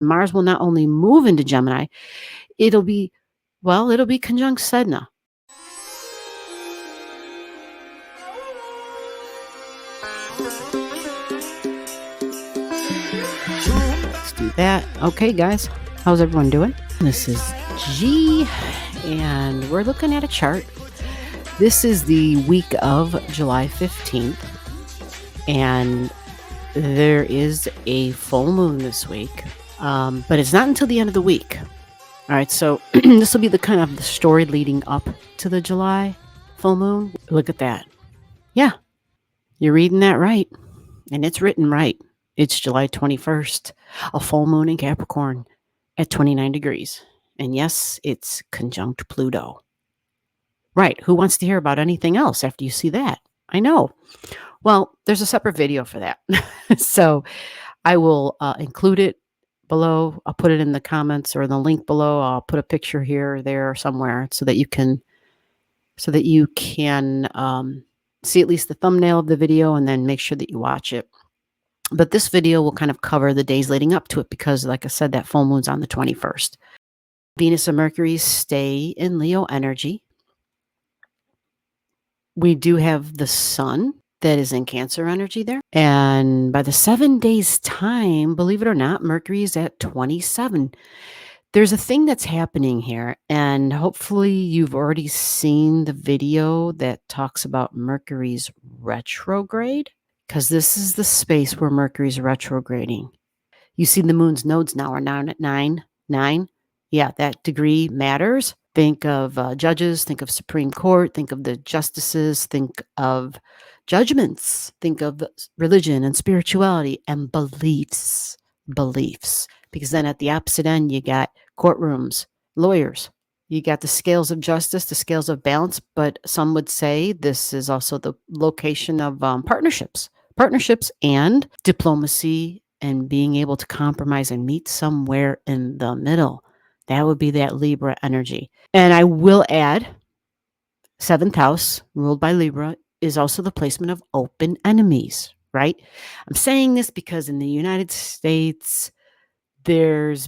Mars will not only move into Gemini, it'll be conjunct Sedna. Let's do that. Okay, guys, how's everyone doing? This is G, and we're looking at a chart. This is the week of July 15th, and there is a full moon this week, but it's not until the end of the week. All right, so this will be the kind of the story leading up to the July full moon. Look at that. Yeah, you're reading that right, and it's written right. It's July 21st, a full moon in Capricorn at 29 degrees. And yes, it's conjunct Pluto. Right, who wants to hear about anything else after you see that? I know. Well, there's a separate video for that. So I will include it below. I'll put it in the comments or the link below. I'll put a picture here or there or somewhere so that you can see at least the thumbnail of the video and then make sure that you watch it. But this video will kind of cover the days leading up to it because, like I said, that full moon's on the 21st. Venus and Mercury stay in Leo energy. We do have the sun that is in Cancer energy there. And by the 7 days time, believe it or not, Mercury is at 27. There's a thing that's happening here, and hopefully you've already seen the video that talks about Mercury's retrograde, because this is the space where Mercury's retrograding. You see the moon's nodes now are down at 9. Yeah, that degree matters. Think of judges, think of Supreme Court, think of the justices, think of judgments, think of religion and spirituality and beliefs. Because then at the opposite end, you got courtrooms, lawyers. You got the scales of justice, the scales of balance, but some would say this is also the location of partnerships and diplomacy and being able to compromise and meet somewhere in the middle. That would be that Libra energy. And I will add, 7th house, ruled by Libra, is also the placement of open enemies, right? I'm saying this because in the United States, there's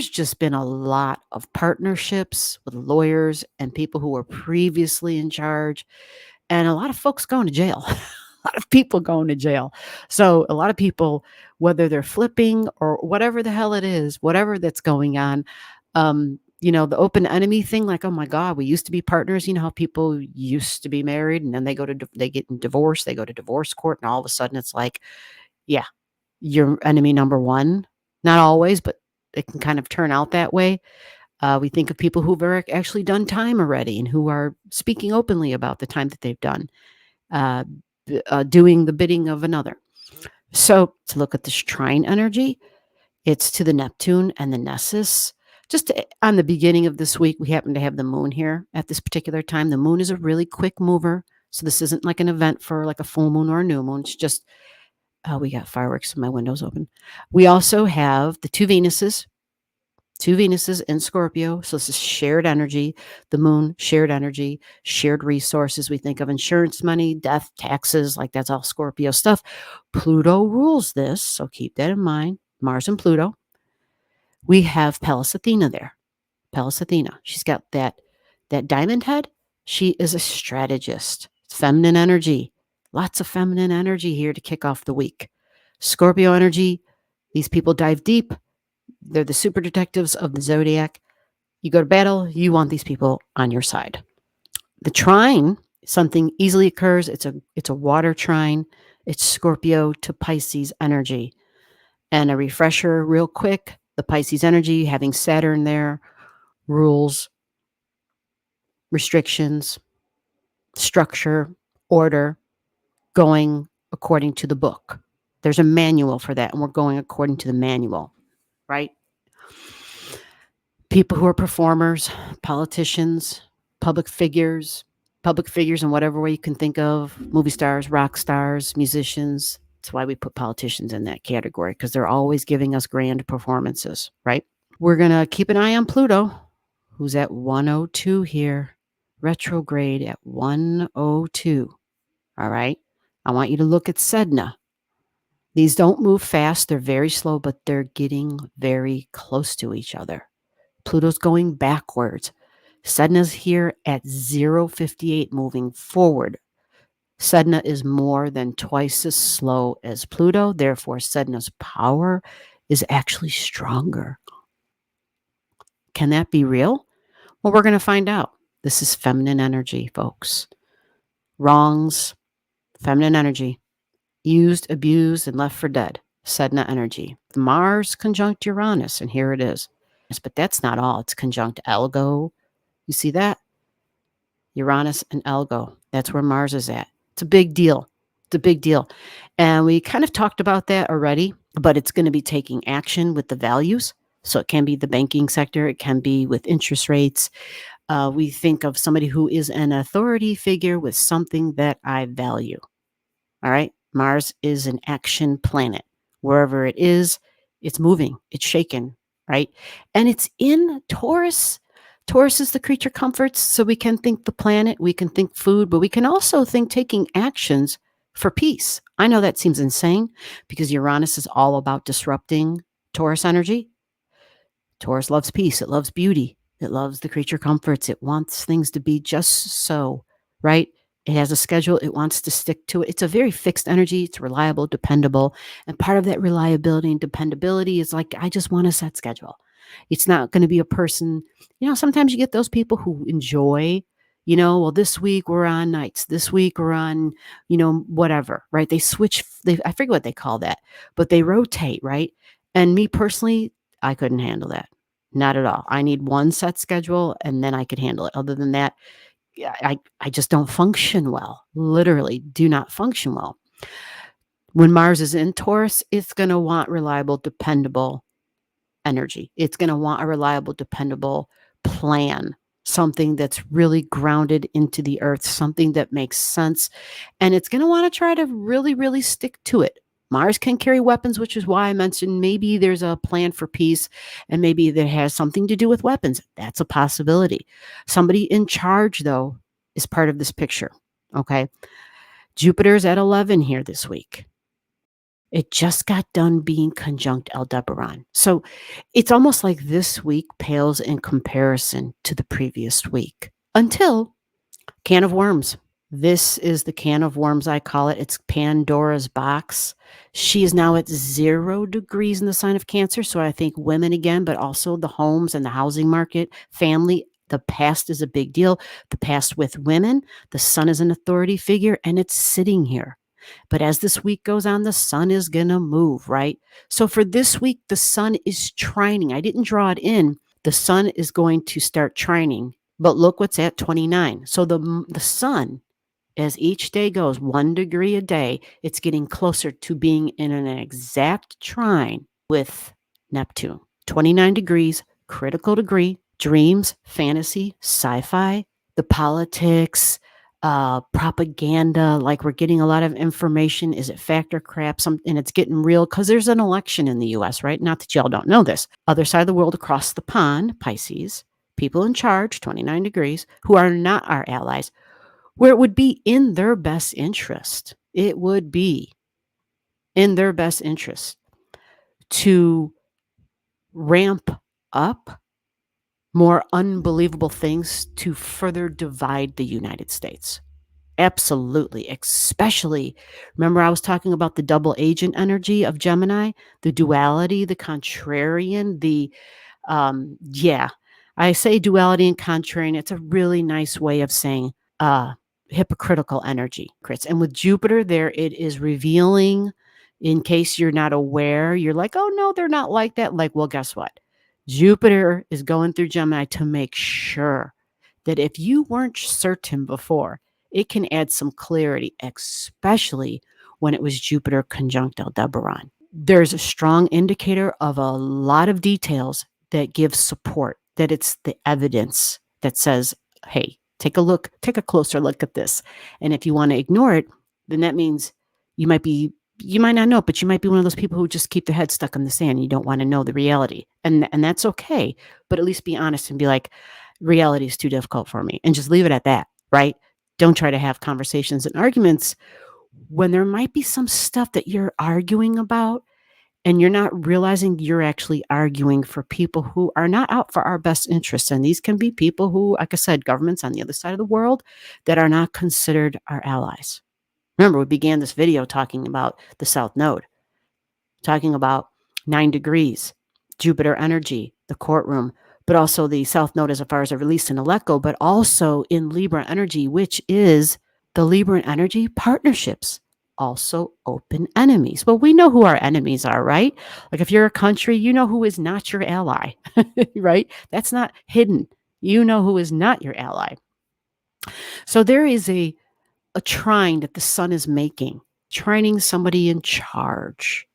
just been a lot of partnerships with lawyers and people who were previously in charge, and a lot of folks going to jail. A lot of people going to jail. So a lot of people, whether they're flipping or whatever the hell it is, whatever that's going on, the open enemy thing, like, oh my God, we used to be partners. You know how people used to be married and then they get divorced, they go to divorce court, and all of a sudden it's like, yeah, you're enemy number one. Not always, but it can kind of turn out that way. We think of people who've actually done time already and who are speaking openly about the time that they've done, doing the bidding of another. So to look at this trine energy, it's to the Neptune and the Nessus. Just on the beginning of this week, we happen to have the moon here at this particular time. The moon is a really quick mover. So this isn't like an event for like a full moon or a new moon. It's just, we got fireworks in my windows open. We also have the two Venuses in Scorpio. So this is shared energy. The moon, shared energy, shared resources. We think of insurance money, death, taxes, like that's all Scorpio stuff. Pluto rules this, so keep that in mind. Mars and Pluto. We have Pallas Athena there. Pallas Athena. She's got that diamond head. She is a strategist. Feminine energy. Lots of feminine energy here to kick off the week. Scorpio energy. These people dive deep. They're the super detectives of the zodiac. You go to battle, you want these people on your side. The trine, something easily occurs. It's a water trine. It's Scorpio to Pisces energy. And a refresher real quick, the Pisces energy, having Saturn there, rules, restrictions, structure, order, going according to the book. There's a manual for that, and we're going according to the manual, right? People who are performers, politicians, public figures in whatever way you can think of, movie stars, rock stars, musicians. That's why we put politicians in that category, because they're always giving us grand performances, right? We're going to keep an eye on Pluto, who's at 102 here, retrograde at 102. All right. I want you to look at Sedna. These don't move fast. They're very slow, but they're getting very close to each other. Pluto's going backwards. Sedna's here at 058 moving forward. Sedna is more than twice as slow as Pluto. Therefore, Sedna's power is actually stronger. Can that be real? Well, we're going to find out. This is feminine energy, folks. Wrongs, feminine energy. Used, abused, and left for dead. Sedna energy. Mars conjunct Uranus, and here it is. But that's not all. It's conjunct Algo. You see that? Uranus and Algo. That's where Mars is at. It's a big deal. It's a big deal. And we kind of talked about that already, but it's going to be taking action with the values. So it can be the banking sector. It can be with interest rates. We think of somebody who is an authority figure with something that I value. All right. Mars is an action planet. Wherever it is, it's moving, it's shaken, right? And it's in Taurus. Taurus is the creature comforts. So we can think the planet, we can think food, but we can also think taking actions for peace. I know that seems insane because Uranus is all about disrupting Taurus energy. Taurus loves peace. It loves beauty. It loves the creature comforts. It wants things to be just so, right? It has a schedule. It wants to stick to it. It's a very fixed energy. It's reliable, dependable. And part of that reliability and dependability is like, I just want a set schedule. It's not going to be a person, sometimes you get those people who enjoy, well, this week we're on nights. This week we're on, whatever, right? They switch. I forget what they call that, but they rotate, right? And me personally, I couldn't handle that. Not at all. I need one set schedule and then I could handle it. Other than that, I just don't function well. Literally do not function well. When Mars is in Taurus, it's going to want reliable, dependable energy. It's going to want a reliable, dependable plan, something that's really grounded into the earth, something that makes sense. And it's going to want to try to really, really stick to it. Mars can carry weapons, which is why I mentioned maybe there's a plan for peace and maybe that has something to do with weapons. That's a possibility. Somebody in charge, though, is part of this picture. Okay. Jupiter's at 11 here this week. It just got done being conjunct Aldebaran. So it's almost like this week pales in comparison to the previous week until can of worms. This is the can of worms, I call it. It's Pandora's box. She is now at 0 degrees in the sign of Cancer. So I think women again, but also the homes and the housing market, family. The past is a big deal. The past with women. The sun is an authority figure and it's sitting here. But as this week goes on, the sun is going to move, right? So for this week, the sun is trining. I didn't draw it in. The sun is going to start trining. But look what's at 29. So the sun, as each day goes 1 degree a day, it's getting closer to being in an exact trine with Neptune. 29 degrees, critical degree, dreams, fantasy, sci-fi, the politics, propaganda, like we're getting a lot of information. Is it fact or crap? And it's getting real because there's an election in the US, right? Not that y'all don't know this. Other side of the world across the pond, Pisces, people in charge, 29 degrees, who are not our allies, where it would be in their best interest. It would be in their best interest to ramp up more unbelievable things to further divide the United States. Absolutely. Especially, remember I was talking about the double agent energy of Gemini, the duality, the contrarian, I say duality and contrarian. It's a really nice way of saying hypocritical energy. And with Jupiter there, it is revealing, in case you're not aware, you're like, oh no, they're not like that. Like, well, guess what? Jupiter is going through Gemini to make sure that if you weren't certain before, it can add some clarity, especially when it was Jupiter conjunct Aldebaran. There's a strong indicator of a lot of details that give support, that it's the evidence that says, hey, take a closer look at this. And if you want to ignore it, then that means you might not know, but you might be one of those people who just keep their head stuck in the sand. You don't want to know the reality. And that's okay. But at least be honest and be like, reality is too difficult for me. And just leave it at that, right? Don't try to have conversations and arguments when there might be some stuff that you're arguing about and you're not realizing you're actually arguing for people who are not out for our best interests. And these can be people who, like I said, governments on the other side of the world that are not considered our allies. Remember, we began this video talking about the South Node, talking about 9 degrees, Jupiter energy, the courtroom, but also the South Node as far as a release and a let go, but also in Libra energy, which is the Libra energy partnerships, also open enemies. Well, we know who our enemies are, right? Like if you're a country, you know who is not your ally, right? That's not hidden. You know who is not your ally. So there is a trine that the sun is making, trining somebody in charge.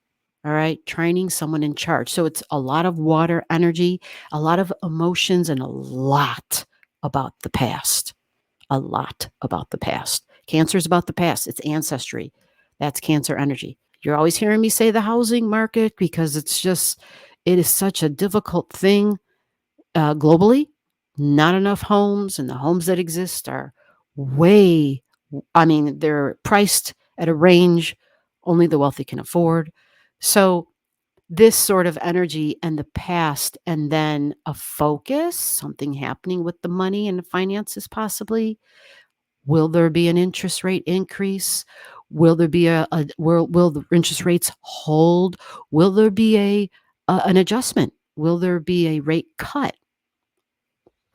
All right, training someone in charge. So it's a lot of water energy, a lot of emotions, and a lot about the past. A lot about the past. Cancer is about the past, it's ancestry. That's Cancer energy. You're always hearing me say the housing market because it is such a difficult thing globally. Not enough homes, and the homes that exist are way, they're priced at a range only the wealthy can afford. So this sort of energy and the past, and then a focus, something happening with the money and the finances possibly. Will there be an interest rate increase? Will there be will the interest rates hold? Will there be an adjustment? Will there be a rate cut?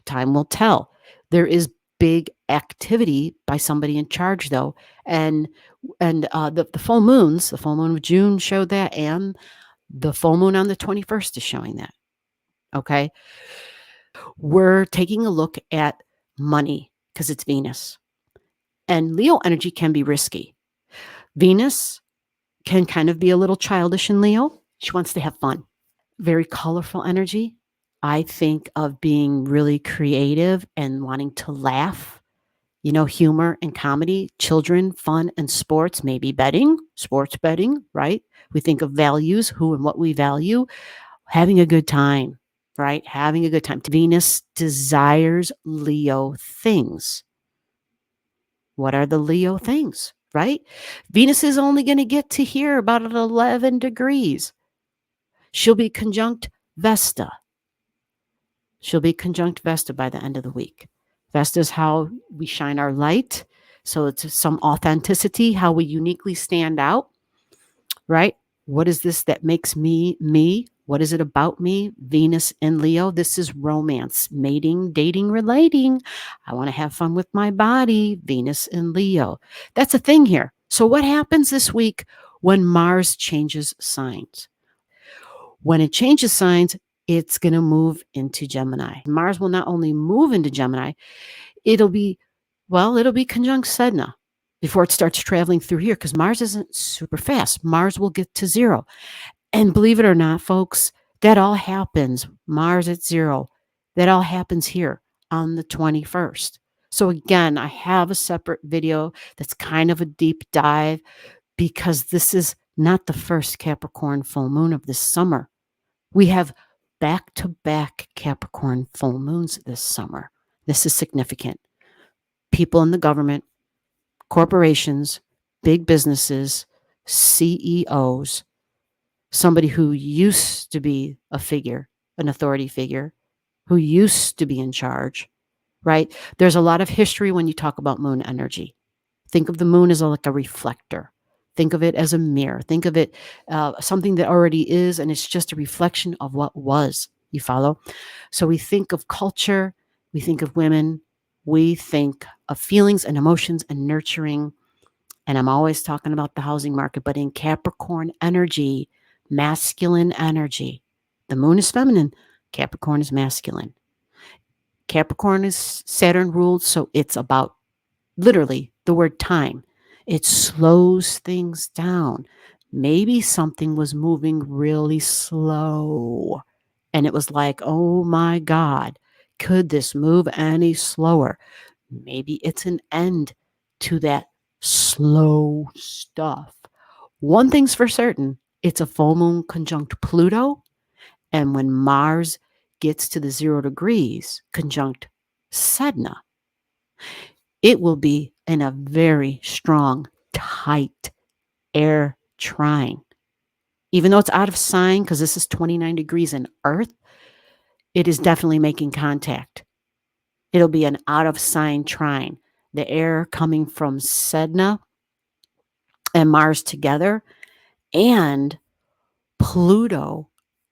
Time will tell. There is big activity by somebody in charge though, and the full moons, the full moon of June showed that, and the full moon on the 21st is showing that. Okay. We're taking a look at money because it's Venus. And Leo energy can be risky. Venus can kind of be a little childish in Leo. She wants to have fun. Very colorful energy. I think of being really creative and wanting to laugh. Humor and comedy, children, fun, and sports, maybe betting, sports betting, right? We think of values, who and what we value. Having a good time, right? Having a good time. Venus desires Leo things. What are the Leo things, right? Venus is only going to get to here about at 11 degrees. She'll be conjunct Vesta. She'll be conjunct Vesta by the end of the week. Vesta is how we shine our light. So it's some authenticity, how we uniquely stand out, right? What is this that makes me, me? What is it about me? Venus and Leo. This is romance, mating, dating, relating. I want to have fun with my body. Venus and Leo. That's a thing here. So what happens this week when Mars changes signs? When it changes signs, it's going to move into Gemini. Mars will not only move into Gemini, it'll be conjunct Sedna before it starts traveling through here, because Mars isn't super fast. Mars will get to 0. And believe it or not, folks, that all happens, Mars at 0, that all happens here on the 21st. So again, I have a separate video that's kind of a deep dive, because this is not the first Capricorn full moon of this summer. We have back-to-back Capricorn full moons this summer. This is significant. People in the government, corporations, big businesses, CEOs, somebody who used to be a figure, an authority figure, who used to be in charge, right? There's a lot of history when you talk about moon energy. Think of the moon as like a reflector. Think of it as a mirror. Think of it something that already is, and it's just a reflection of what was. You follow? So we think of culture, we think of women, we think of feelings and emotions and nurturing. And I'm always talking about the housing market, but in Capricorn energy, masculine energy. The moon is feminine, Capricorn is masculine. Capricorn is Saturn ruled, so it's about literally the word time. It slows things down. Maybe something was moving really slow, and it was like, oh my God, could this move any slower? Maybe it's an end to that slow stuff. One thing's for certain, it's a full moon conjunct Pluto. And when Mars gets to the 0 degrees conjunct Sedna, it will be in a very strong tight air trine. Even though it's out of sign, because this is 29 degrees in Earth, it is definitely making contact. It'll be an out of sign trine. The air coming from Sedna and Mars together, and Pluto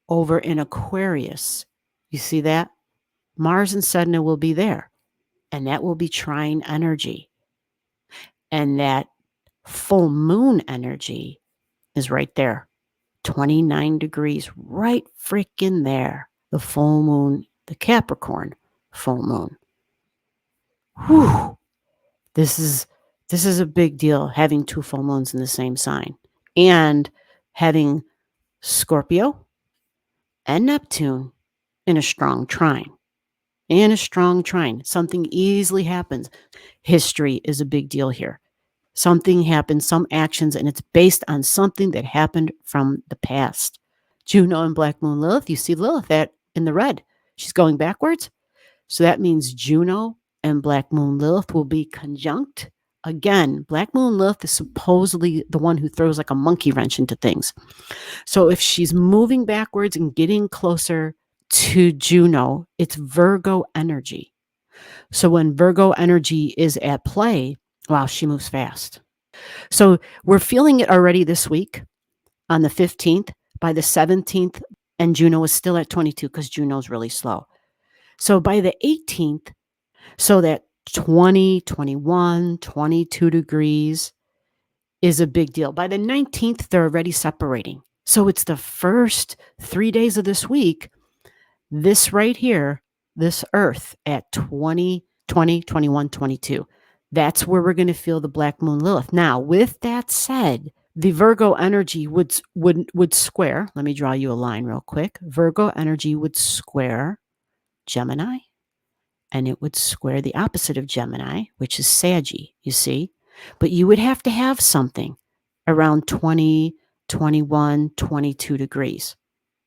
over in Aquarius. You see that? Mars and Sedna will be there, and that will be trine energy. And that full moon energy is right there. 29 degrees, right freaking there. The full moon, the Capricorn full moon. Whew. This is a big deal, having 2 full moons in the same sign. And having Scorpio and Neptune in a strong trine. In a strong trine. Something easily happens. History is a big deal here. Something happens, some actions, and it's based on something that happened from the past. Juno and Black Moon Lilith, you see Lilith in the red. She's going backwards. So that means Juno and Black Moon Lilith will be conjunct. Again, Black Moon Lilith is supposedly the one who throws like a monkey wrench into things. So if she's moving backwards and getting closer to Juno, it's Virgo energy. So when Virgo energy is at play, wow, she moves fast. So we're feeling it already this week on the 15th. By the 17th, and Juno is still at 22 because Juno's really slow. So by the 18th, so that 20, 21, 22 degrees is a big deal. By the 19th, they're already separating. So it's the first 3 days of this week, this right here, this Earth at 20, 21, 22. That's where we're going to feel the Black Moon Lilith. Now, with that said, the Virgo energy would square. Let me draw you a line real quick. Virgo energy would square Gemini, and it would square the opposite of Gemini, which is Saggy, you see? But you would have to have something around 20, 21, 22 degrees,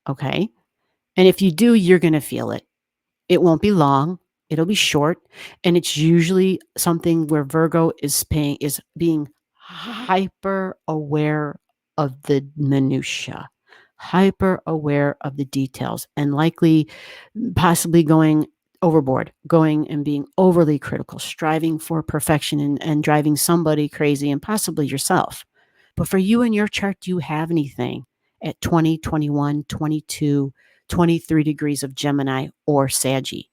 okay? And if you do, you're going to feel it. It won't be long. It'll be short, and it's usually something where Virgo is being hyper aware of the minutia, hyper aware of the details, and likely possibly going overboard, going and being overly critical, striving for perfection and driving somebody crazy and possibly yourself. But for you and your chart, do you have anything at 20, 21, 22, 23 degrees of Gemini or Saggy?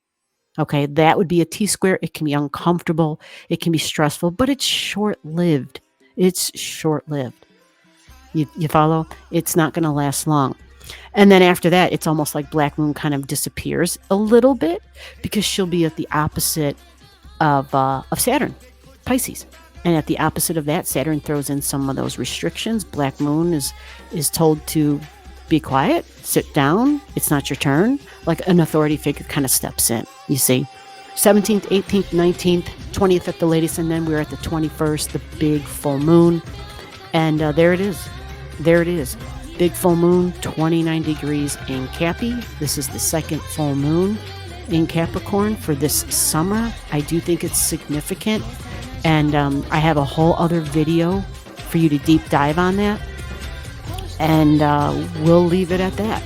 Okay, that would be a T-square. It can be uncomfortable. It can be stressful, but it's short-lived. It's short-lived. You follow? It's not going to last long. And then after that, it's almost like Black Moon kind of disappears a little bit because she'll be at the opposite of Saturn, Pisces. And at the opposite of that, Saturn throws in some of those restrictions. Black Moon is told to be quiet, sit down, it's not your turn. Like an authority figure kind of steps in, you see. 17th, 18th, 19th, 20th at the latest, and then we're at the 21st, the big full moon. And there it is. There it is. Big full moon, 29 degrees in Cappy. This is the second full moon in Capricorn for this summer. I do think it's significant. And I have a whole other video for you to deep dive on that. And we'll leave it at that.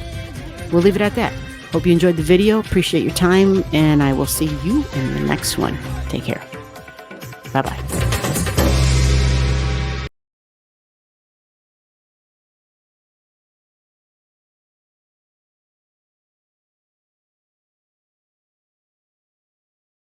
We'll leave it at that. Hope you enjoyed the video. Appreciate your time. And I will see you in the next one. Take care. Bye-bye.